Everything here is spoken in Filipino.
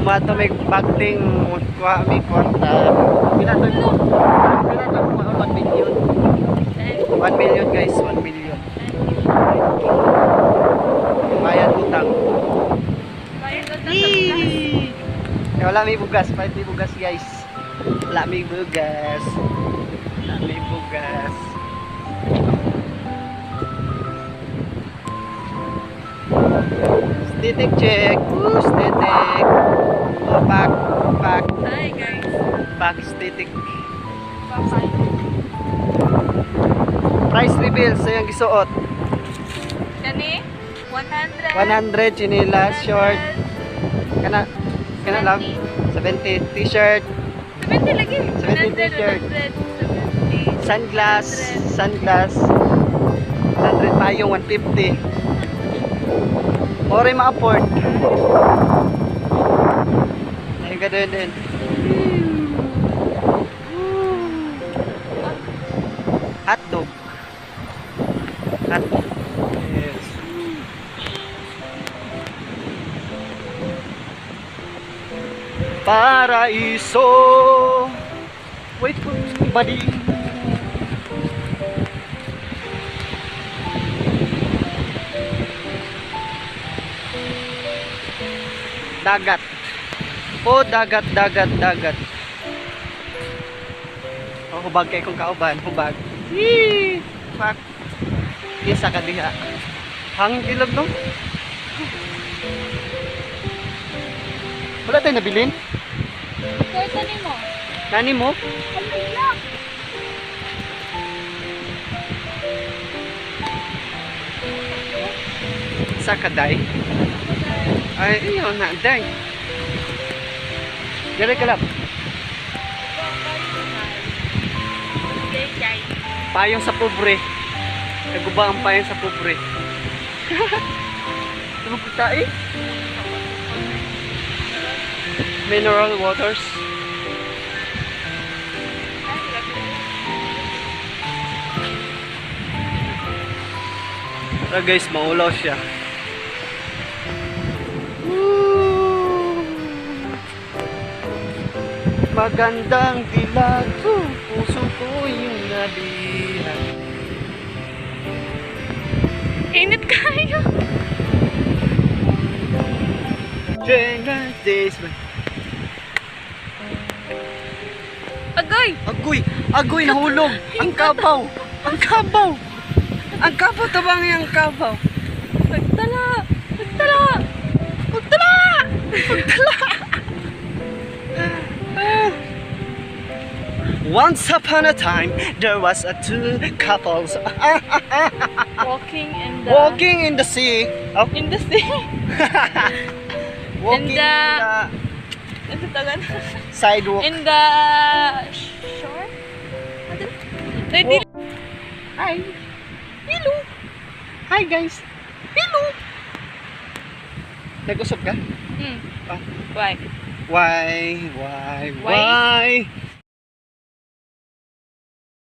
Bumato may bagting kuha may kwarta. Pinatoy mo. Pinatoy mo 1 million. 1 million guys, 1 million. Bayad utang. Wala may bugas, pahit may bugas guys. Wala may bugas. Wala may bugas. Static check. Woo, static. Oh, back. Hi guys. Back static. Price reveal sa yung gisuot. Kani? 100. 100 chinelas, short. Kana lang 70 t-shirt. 70 lagi. 70 t-shirt. 100. Sunglass. 100 pa yung 150. Ore ma-afford. Ay ganoon din. Hotdog. Hotdog. Yes. Paraiso. Wait for somebody. Dagat. Oh, dagat. Oh, hubag kay kong kauban, hubag. Yee! Fuck. Isa ka diha. Hang ilog no? Wala tayo nabilin? Kaya ni mo. Nani mo? Isa ka day? Ay, iyo na, day. Dire ka lang. Payong sa pobre. Naguba ang payong sa pobre. Tulog kita eh. Mineral waters. Tara guys, maulaw siya. Magandang dilag, puso ko yung nalihan. Init kayo. Agoy, nahulog. Ang kabaw. Tabang yung kabaw. Magtala. Once upon a time, there was two couples Walking walking in the sea. Oh. in the sea. Walking the- in Ano tagan? the sidewalk. In the shore? Ready? Hi. Hello. Hi guys. Hello. Nag-usap ka? Hmm. Ah. Why? Why?